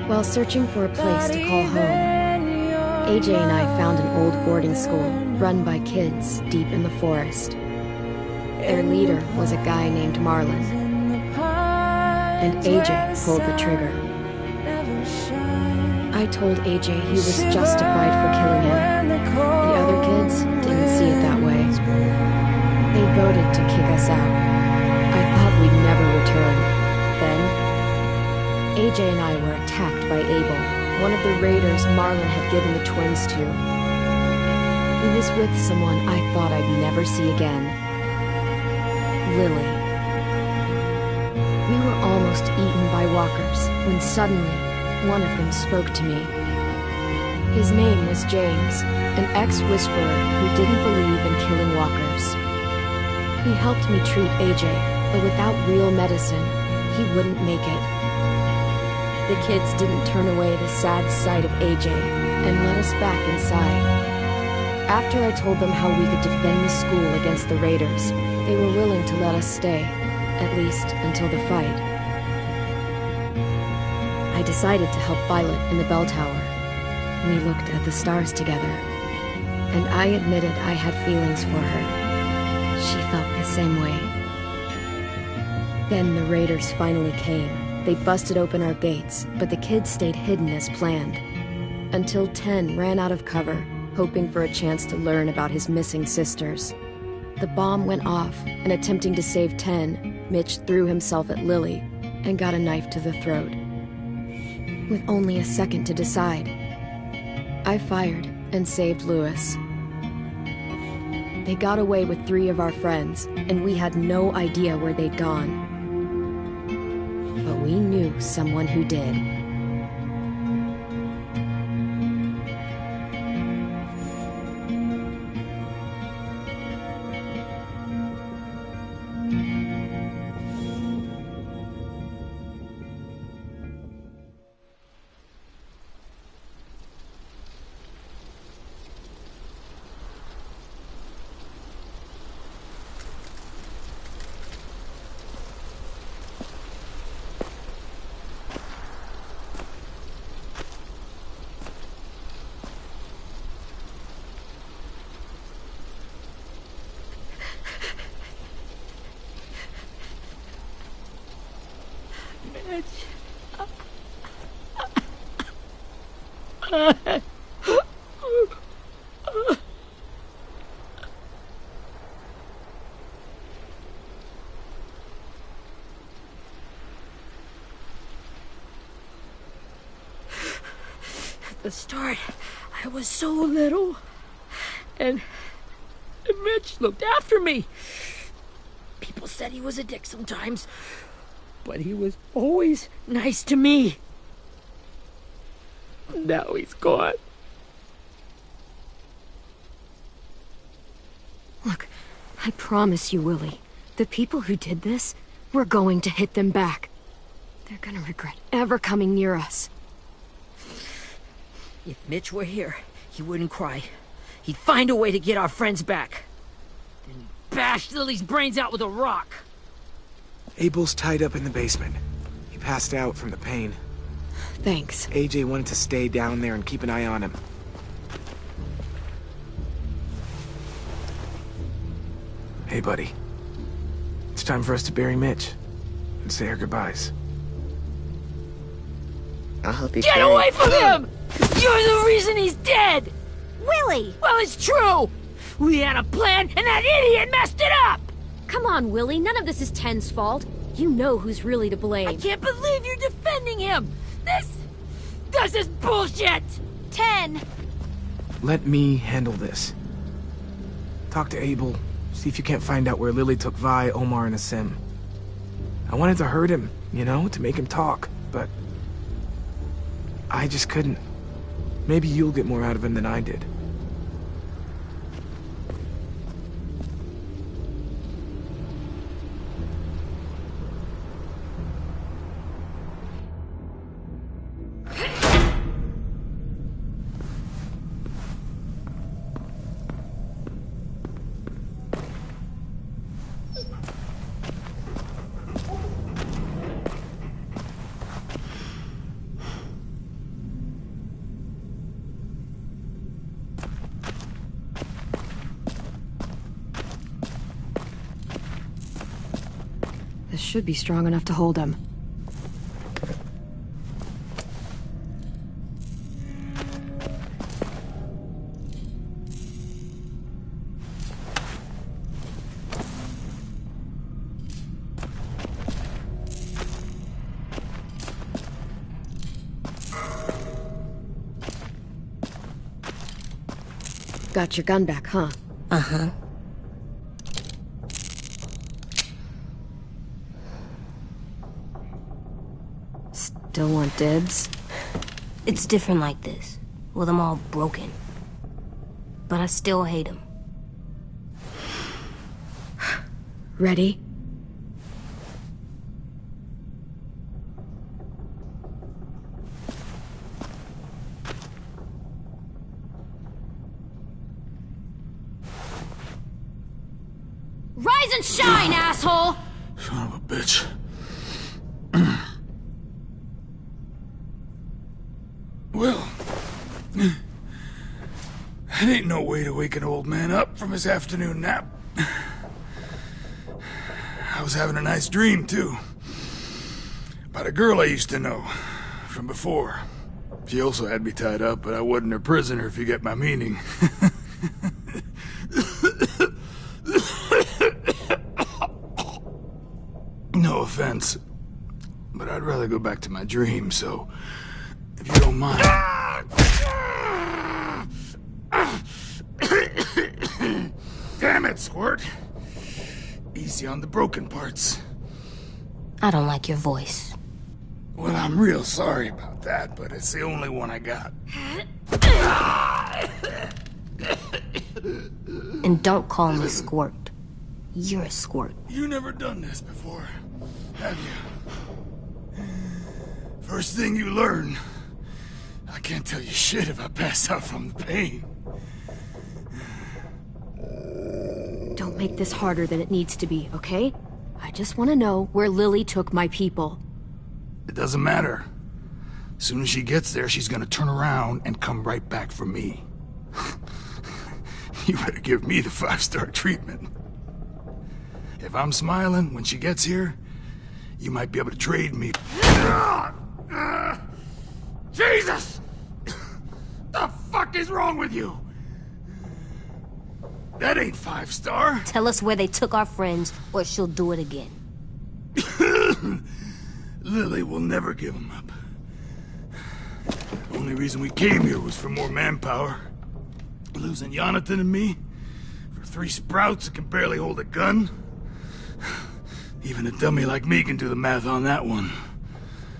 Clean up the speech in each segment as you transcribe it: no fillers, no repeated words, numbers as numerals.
While searching for a place to call home, AJ and I found an old boarding school run by kids deep in the forest. Their leader was a guy named Marlon, and AJ pulled the trigger. I told AJ he was justified for killing him. The other kids didn't see it that way. They voted to kick us out. I thought we'd never return. Then, AJ and I were attacked by Abel, one of the raiders Marlon had given the twins to. He was with someone I thought I'd never see again. Lily. We were almost eaten by walkers when suddenly one of them spoke to me. His name was James, an ex-whisperer who didn't believe in killing walkers. He helped me treat AJ, but without real medicine, he wouldn't make it. The kids didn't turn away the sad sight of AJ and let us back inside. After I told them how we could defend the school against the raiders, they were willing to let us stay, at least until the fight. I decided to help Violet in the bell tower. We looked at the stars together, and I admitted I had feelings for her. She felt the same way. Then the raiders finally came. They busted open our gates, but the kids stayed hidden as planned. Until Ten ran out of cover, hoping for a chance to learn about his missing sisters. The bomb went off, and attempting to save Ten, Mitch threw himself at Lily and got a knife to the throat. With only a second to decide, I fired and saved Lewis. They got away with 3 of our friends, and we had no idea where they'd gone. But we knew someone who did. At the start, I was so little, and Mitch looked after me. People said he was a dick sometimes, but he was always nice to me. Now he's gone. Look, I promise you, Willie, the people who did this, we're going to hit them back. They're gonna regret ever coming near us. If Mitch were here, he wouldn't cry. He'd find a way to get our friends back. Then he'd bash Lily's brains out with a rock. Abel's tied up in the basement. He passed out from the pain. Thanks. AJ wanted to stay down there and keep an eye on him. Hey, buddy. It's time for us to bury Mitch and say our goodbyes. I'll help you Get carry. away from him! You're the reason he's dead! Willie! Well, it's true! We had a plan, and that idiot messed it up! Come on, Willie, none of this is Ten's fault. You know who's really to blame. I can't believe you're defending him! This is bullshit! 10! Let me handle this. Talk to Abel, see if you can't find out where Lily took Vi, Omar, and Asim. I wanted to hurt him, you know, to make him talk, but I just couldn't. Maybe you'll get more out of him than I did. Should be strong enough to hold him. Got your gun back, huh? Uh-huh. Still want dibs? It's different like this, with them all broken. But I still hate him. Ready? Rise and shine, asshole! Son of a bitch. Well, that ain't no way to wake an old man up from his afternoon nap. I was having a nice dream, too. About a girl I used to know from before. She also had me tied up, but I wasn't her prisoner, if you get my meaning. No offense, but I'd rather go back to my dream, so if you don't mind. Damn it, Squirt. Easy on the broken parts. I don't like your voice. Well, I'm real sorry about that, but it's the only one I got. And don't call me Squirt. You're a squirt. You never done this before, have you? First thing you learn, I can't tell you shit if I pass out from the pain. Don't make this harder than it needs to be, okay? I just want to know where Lily took my people. It doesn't matter. As soon as she gets there, she's gonna turn around and come right back for me. You better give me the 5-star treatment. If I'm smiling when she gets here, you might be able to trade me. Jesus! The fuck is wrong with you? That ain't 5-star. Tell us where they took our friends, or she'll do it again. Lily will never give them up. The only reason we came here was for more manpower. Losing Jonathan and me for 3 sprouts that can barely hold a gun. Even a dummy like me can do the math on that one.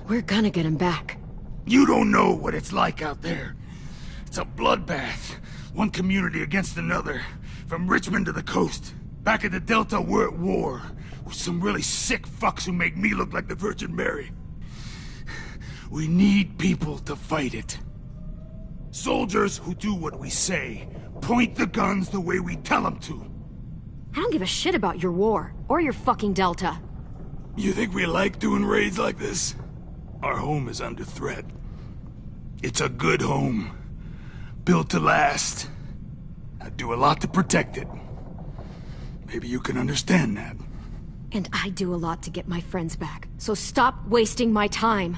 We're gonna get him back. You don't know what it's like out there. It's a bloodbath. One community against another. From Richmond to the coast. Back at the Delta, we're at war. With some really sick fucks who make me look like the Virgin Mary. We need people to fight it. Soldiers who do what we say. Point the guns the way we tell them to. I don't give a shit about your war, or your fucking Delta. You think we like doing raids like this? Our home is under threat. It's a good home. Built to last. I'd do a lot to protect it. Maybe you can understand that. And I do a lot to get my friends back, so stop wasting my time.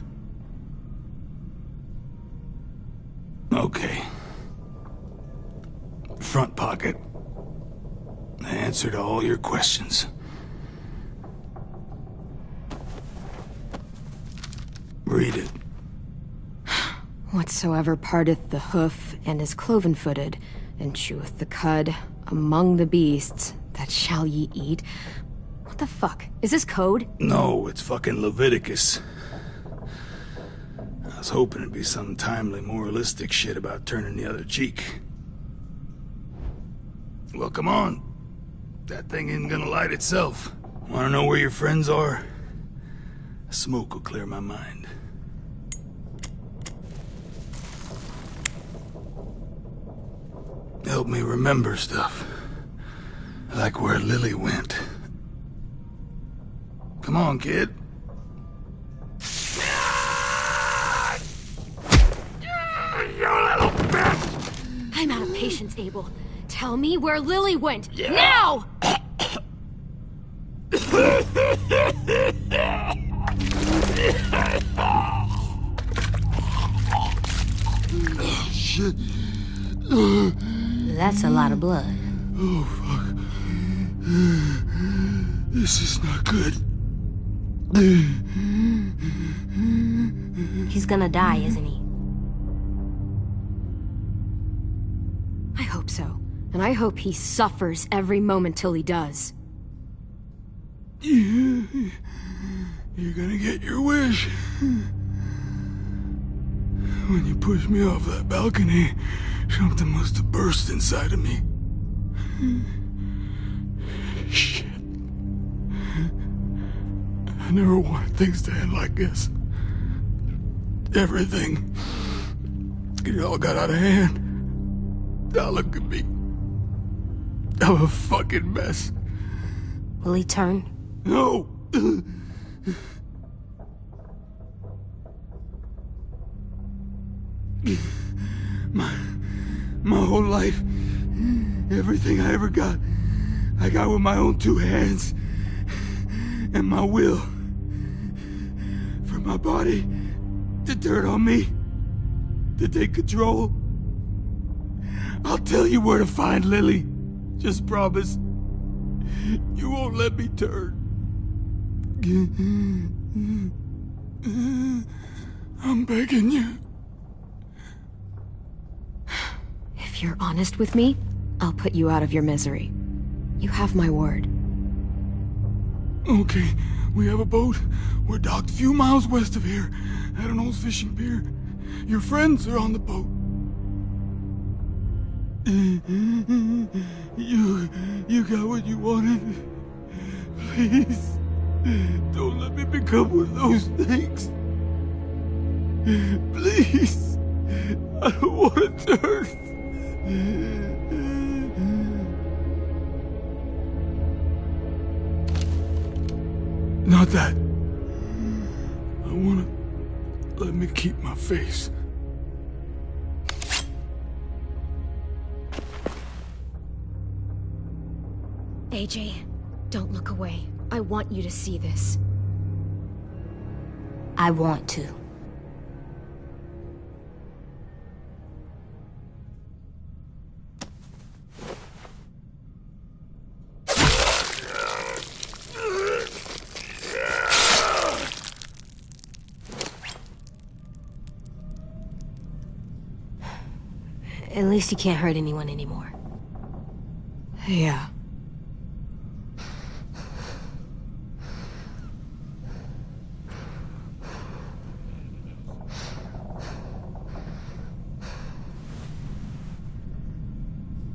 Okay. Front pocket. The answer to all your questions. Read it. Whatsoever parteth the hoof and is cloven-footed, and cheweth the cud among the beasts, that shall ye eat. What the fuck? Is this code? No, it's fucking Leviticus. I was hoping it'd be some timely moralistic shit about turning the other cheek. Well, come on. That thing isn't gonna light itself. Wanna know where your friends are? Smoke will clear my mind. Help me remember stuff. Like where Lily went. Come on, kid. You little bitch! I'm out of patience, Abel. Tell me where Lily went. Now! shit. That's a lot of blood. Oh, fuck. This is not good. He's gonna die, isn't he? I hope so. And I hope he suffers every moment till he does. Yeah. You're gonna get your wish. When you pushed me off that balcony, something must have burst inside of me. Shit. I never wanted things to end like this. Everything. It all got out of hand. Now look at me. I'm a fucking mess. Will he turn? No! My whole life, everything I ever got, I got with my own two hands. And my will. For my body to turn on me, to take control. I'll tell you where to find Lily. Just promise. You won't let me turn. I'm begging you. If you're honest with me, I'll put you out of your misery. You have my word. Okay, we have a boat. We're docked a few miles west of here, at an old fishing pier. Your friends are on the boat. You got what you wanted. Please, don't let me become one of those things. Please, I don't want to turn. Not that. I wanna let me keep my face. AJ, don't look away. I want you to see this. I want to. At least he can't hurt anyone anymore. Yeah.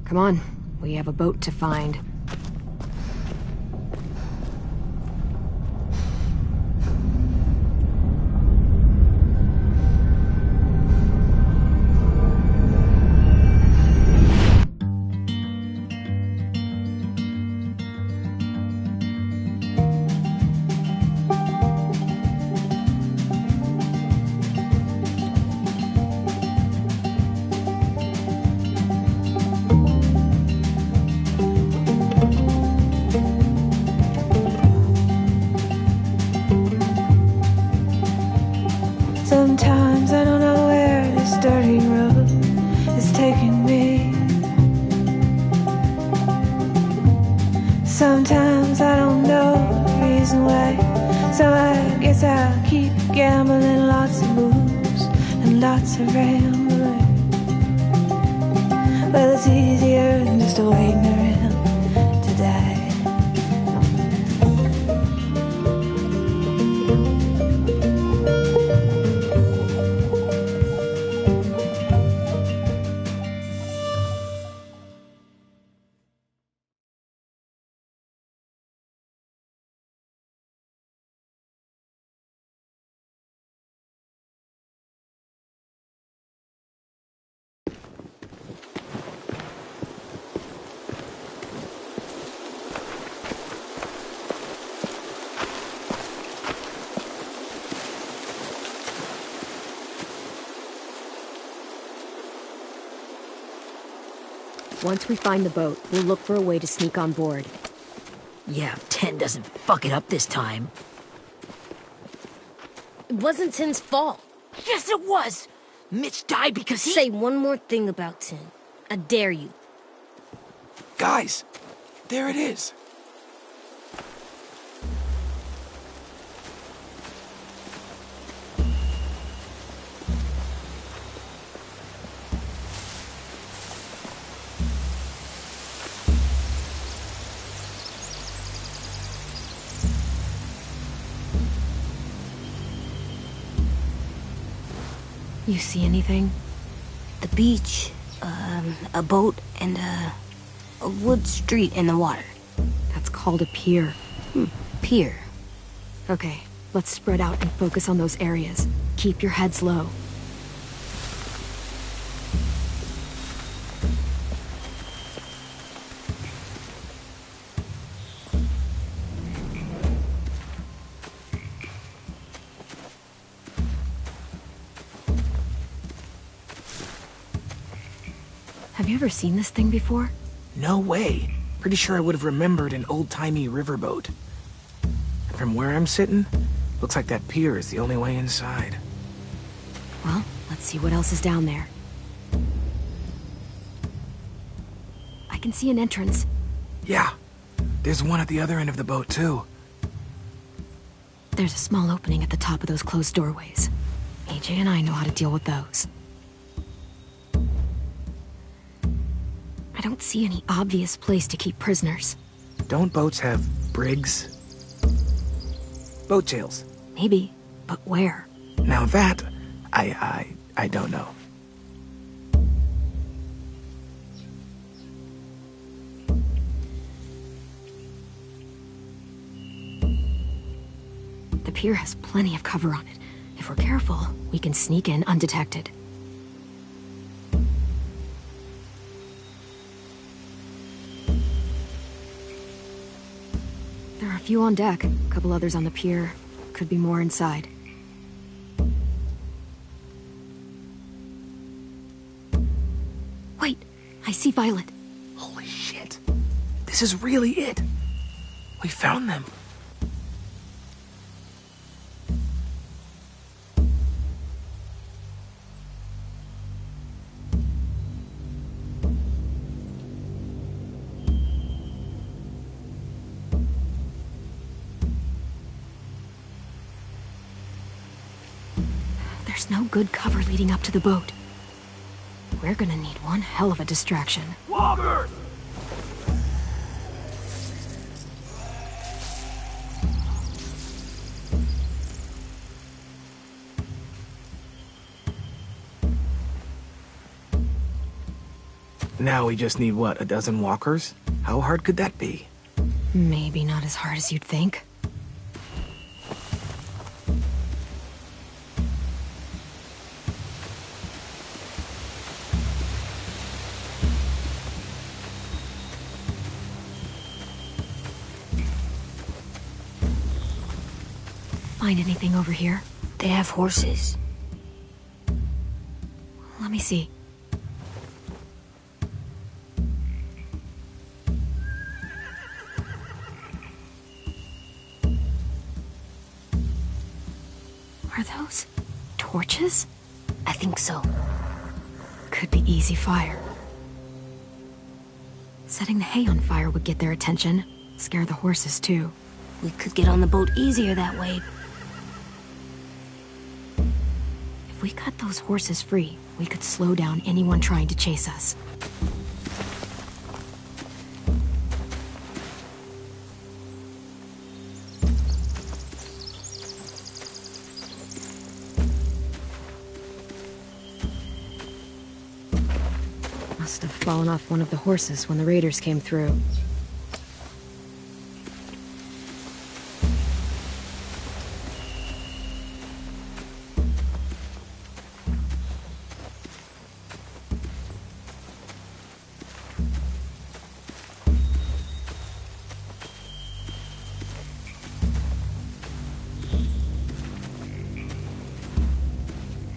Come on, we have a boat to find. Sometimes I don't know where this dirty road is taking me. Sometimes I don't know the reason why, so I guess I'll keep gambling. Lots of moves and lots of rambling. Well, it's easier than just waiting around to die. Once we find the boat, we'll look for a way to sneak on board. Yeah, if 10 doesn't fuck it up this time. It wasn't Tin's fault. Yes, it was! Mitch died because he... Say one more thing about Tin. I dare you. Guys, there it is. You see anything? The beach, a boat, and a wood street in the water. That's called a pier. Pier. Okay, let's spread out and focus on those areas. Keep your heads low. Have you ever seen this thing before? No way. Pretty sure I would have remembered an old-timey riverboat. And from where I'm sitting, looks like that pier is the only way inside. Well, let's see what else is down there. I can see an entrance. Yeah, there's one at the other end of the boat, too. There's a small opening at the top of those closed doorways. AJ and I know how to deal with those. I don't see any obvious place to keep prisoners. Don't boats have brigs? Boat jails. Maybe, but where? Now that, I don't know. The pier has plenty of cover on it. If we're careful, we can sneak in undetected. There are a few on deck, a couple others on the pier. Could be more inside. Wait, I see Violet. Holy shit. This is really it. We found them. There's no good cover leading up to the boat. We're gonna need one hell of a distraction. Walker! Now we just need, what, a dozen walkers? How hard could that be? Maybe not as hard as you'd think. Find anything over here? They have horses. Let me see. Are those torches? I think so. Could be easy fire. Setting the hay on fire would get their attention. Scare the horses, too. We could get on the boat easier that way. If we cut those horses free, we could slow down anyone trying to chase us. Must have fallen off one of the horses when the raiders came through.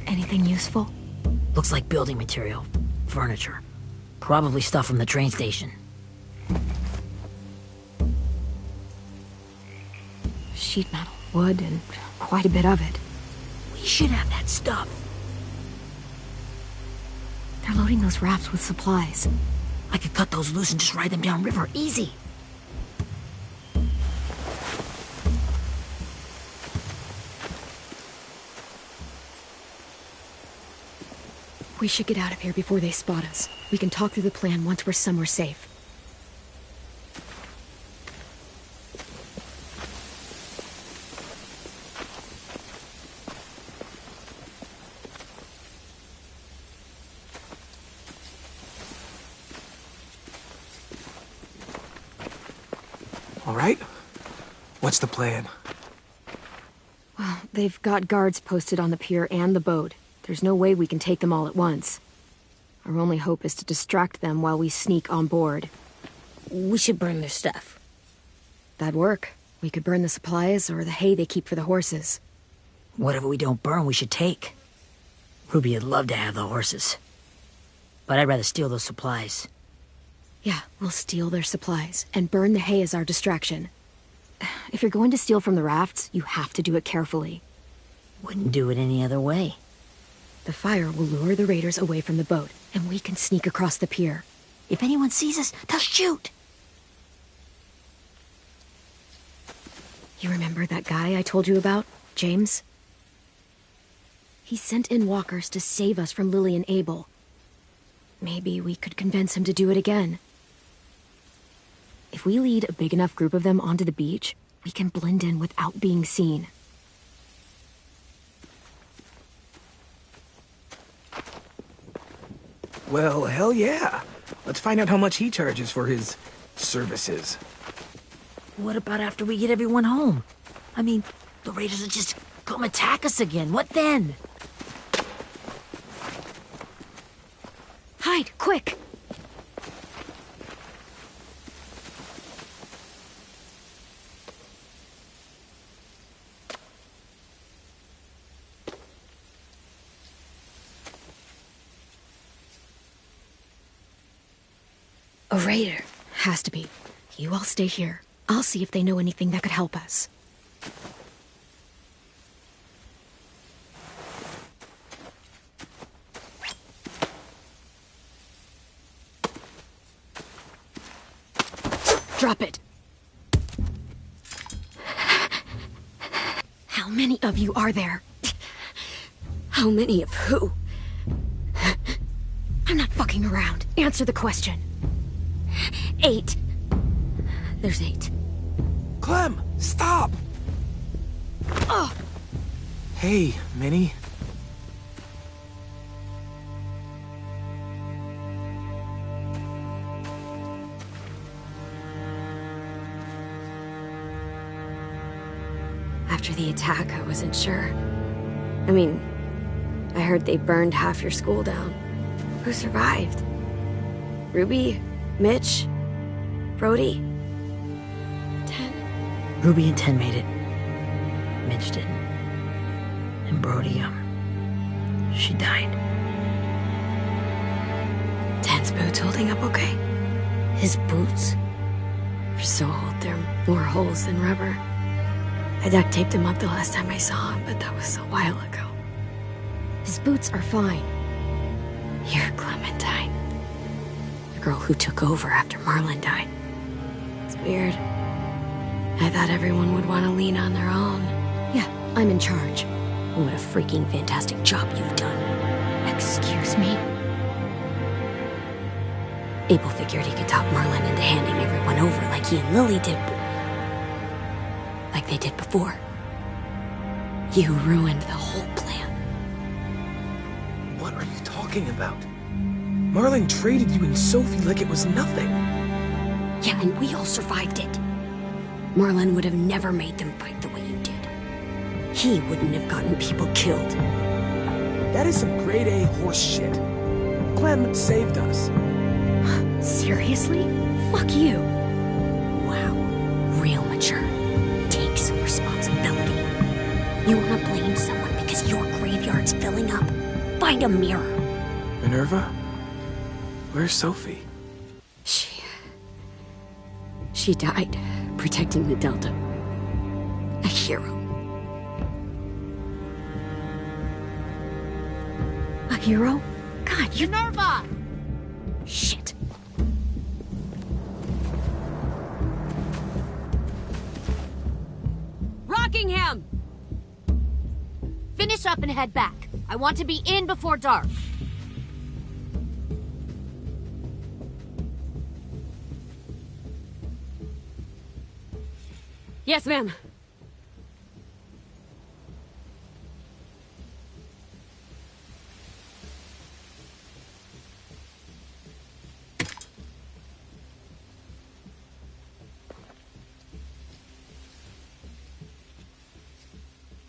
Anything useful? Looks like building material. Furniture. Probably stuff from the train station. Sheet metal, wood, and quite a bit of it. We should have that stuff. They're loading those rafts with supplies. I could cut those loose and just ride them downriver, easy. We should get out of here before they spot us. We can talk through the plan once we're somewhere safe. All right? What's the plan? Well, they've got guards posted on the pier and the boat. There's no way we can take them all at once. Our only hope is to distract them while we sneak on board. We should burn their stuff. That'd work. We could burn the supplies or the hay they keep for the horses. Whatever we don't burn, we should take. Ruby would love to have the horses. But I'd rather steal those supplies. Yeah, we'll steal their supplies and burn the hay as our distraction. If you're going to steal from the rafts, you have to do it carefully. Wouldn't do it any other way. The fire will lure the raiders away from the boat, and we can sneak across the pier. If anyone sees us, they'll shoot. You remember that guy I told you about, James? He sent in walkers to save us from Lily and Abel. Maybe we could convince him to do it again. If we lead a big enough group of them onto the beach, we can blend in without being seen. Well, hell yeah. Let's find out how much he charges for his services. What about after we get everyone home? I mean, the raiders will just come attack us again. What then? Hide, quick! A raider. Has to be. You all stay here. I'll see if they know anything that could help us. Drop it. How many of you are there? How many of who? I'm not fucking around. Answer the question. 8. There's 8. Clem, stop! Oh! Hey, Minnie. After the attack, I wasn't sure. I mean, I heard they burned half your school down. Who survived? Ruby? Mitch? Brody? 10? Ruby and 10 made it. Mitch didn't. And Brody, she died. 10's boots holding up okay? His boots? They're so old, there are more holes than rubber. I duct taped him up the last time I saw him, but that was a while ago. His boots are fine. You're Clementine. The girl who took over after Marlon died. It's weird. I thought everyone would want to lean on their own. Yeah, I'm in charge. What a freaking fantastic job you've done. Excuse me? Abel figured he could talk Marlon into handing everyone over like he and Lily did. Like they did before. You ruined the whole plan. What are you talking about? Marlon traded you and Sophie like it was nothing. Yeah, and we all survived it. Marlon would have never made them fight the way you did. He wouldn't have gotten people killed. That is some grade A horse shit. Clem saved us. Seriously? Fuck you. Wow. Real mature. Take some responsibility. You want to blame someone because your graveyard's filling up? Find a mirror. Minerva? Where's Sophie? She died protecting the Delta. A hero. A hero? God, you... Minerva! Shit. Rockingham! Finish up and head back. I want to be in before dark. Yes, ma'am.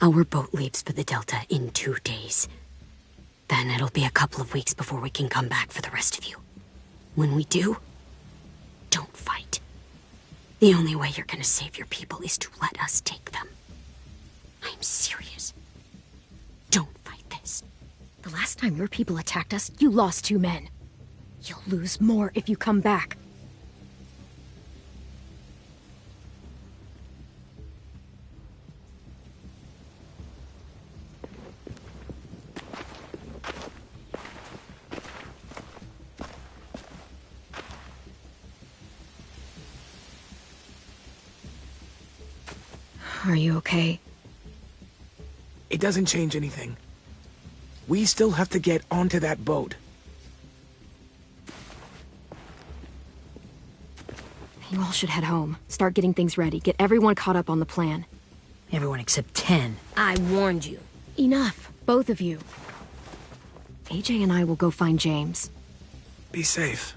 Our boat leaves for the Delta in 2 days. Then it'll be a couple of weeks before we can come back for the rest of you. When we do, don't fight. The only way you're gonna save your people is to let us take them. I'm serious. Don't fight this. The last time your people attacked us, you lost 2 men. You'll lose more if you come back. Are you okay? It doesn't change anything. We still have to get onto that boat. You all should head home. Start getting things ready. Get everyone caught up on the plan. Everyone except 10. I warned you. Enough, both of you. AJ and I will go find James. Be safe.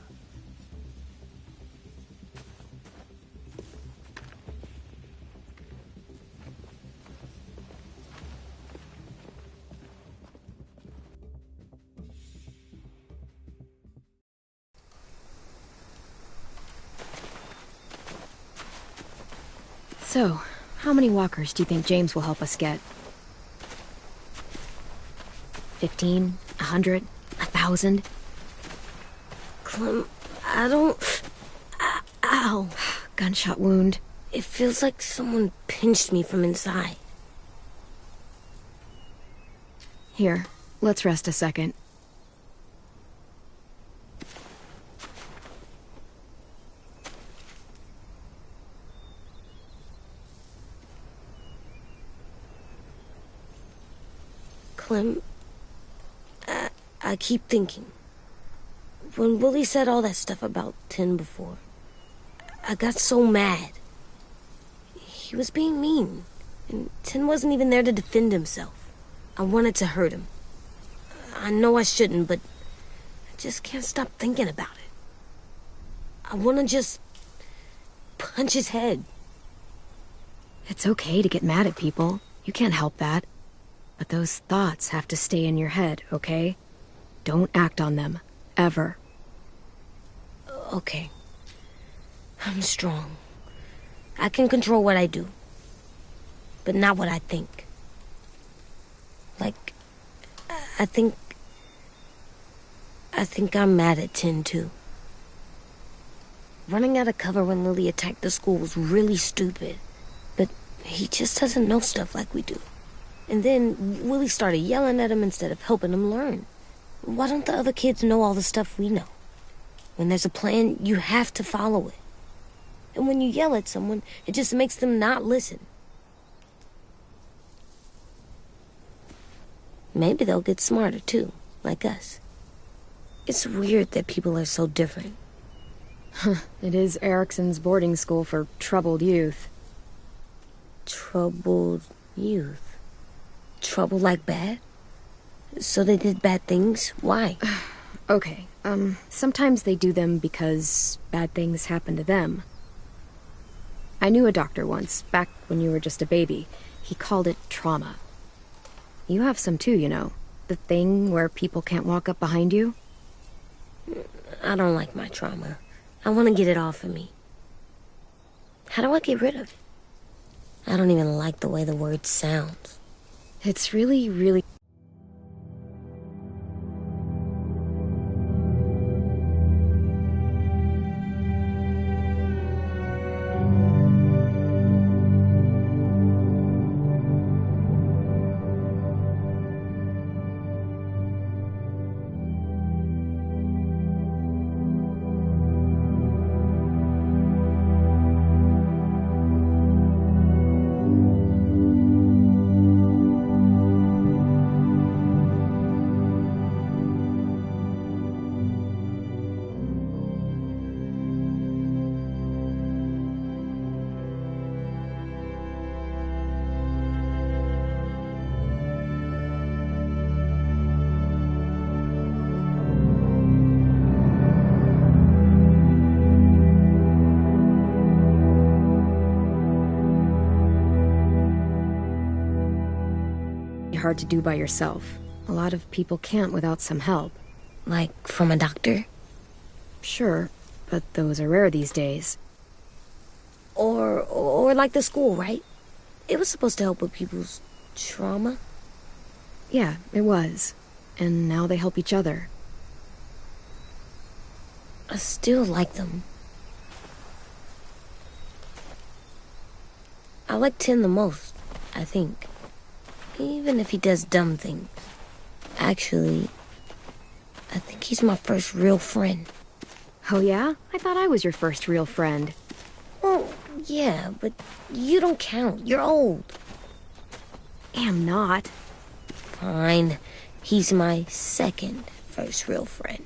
So, how many walkers do you think James will help us get? 15? 100? 1,000? Clem, I don't... Ow. Gunshot wound. It feels like someone pinched me from inside. Here, let's rest a second. Clem, I keep thinking. When Willie said all that stuff about 10 before, I got so mad. He was being mean, and 10 wasn't even there to defend himself. I wanted to hurt him. I know I shouldn't, but I just can't stop thinking about it. I want to just punch his head. It's okay to get mad at people. You can't help that. But those thoughts have to stay in your head, okay? Don't act on them. Ever. Okay. I'm strong. I can control what I do. But not what I think. Like, I think I'm mad at 10 too. Running out of cover when Lily attacked the school was really stupid. But he just doesn't know stuff like we do. And then Willie started yelling at him instead of helping him learn. Why don't the other kids know all the stuff we know? When there's a plan, you have to follow it. And when you yell at someone, it just makes them not listen. Maybe they'll get smarter too, like us. It's weird that people are so different. It is Erickson's boarding school for troubled youth. Troubled youth? Trouble like bad? So they did bad things? Why? Okay, sometimes they do them because bad things happen to them. I knew a doctor once, back when you were just a baby. He called it trauma. You have some too, you know. The thing where people can't walk up behind you. I don't like my trauma. I want to get it off of me. How do I get rid of it? I don't even like the way the word sounds. It's really, really... hard to do by yourself. A lot of people can't without some help. Like from a doctor? Sure, but those are rare these days. Or like the school, right? It was supposed to help with people's trauma. Yeah, it was. And now they help each other. I still like them. I like Tin the most, I think. Even if he does dumb things. Actually, I think he's my first real friend. Oh yeah? I thought I was your first real friend. Well, yeah, but you don't count. You're old. Am not. Fine. He's my second first real friend.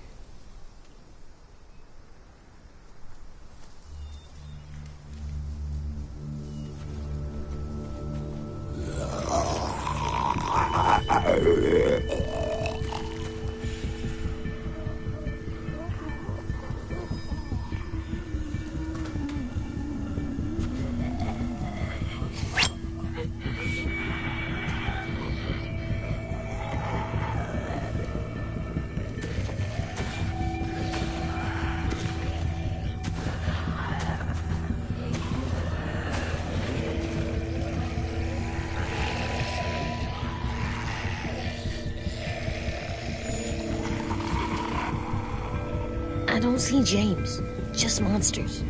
I don't see James. Just monsters.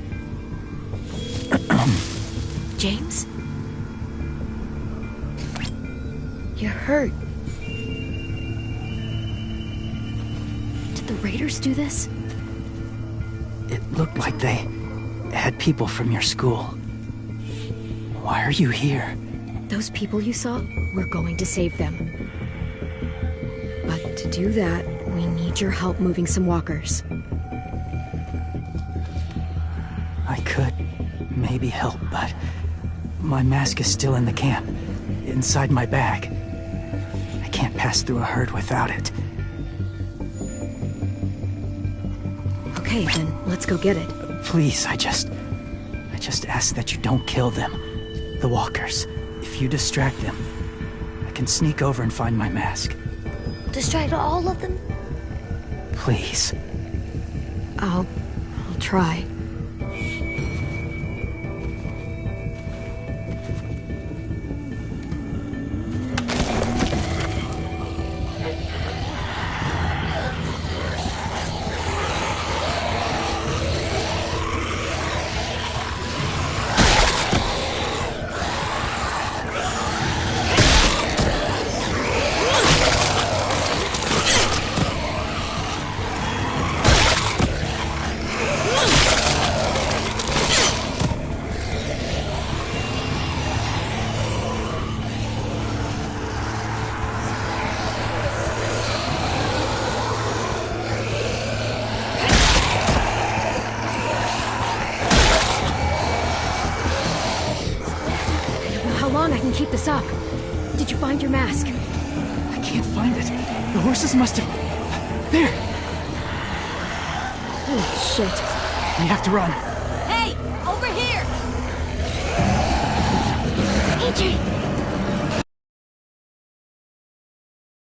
James? You're hurt. Did the Raiders do this? It looked like they had people from your school. Why are you here? Those people you saw, we're going to save them. But to do that, we need your help moving some walkers. I could maybe help, but my mask is still in the camp, inside my bag. I can't pass through a herd without it. Okay, then let's go get it. Please, I just ask that you don't kill them. The walkers. If you distract them, I can sneak over and find my mask. Distract all of them? Please. I'll try. I can keep this up. Did you find your mask? I can't find it. The horses must have... There! Holy shit. We have to run. Hey! Over here! AJ!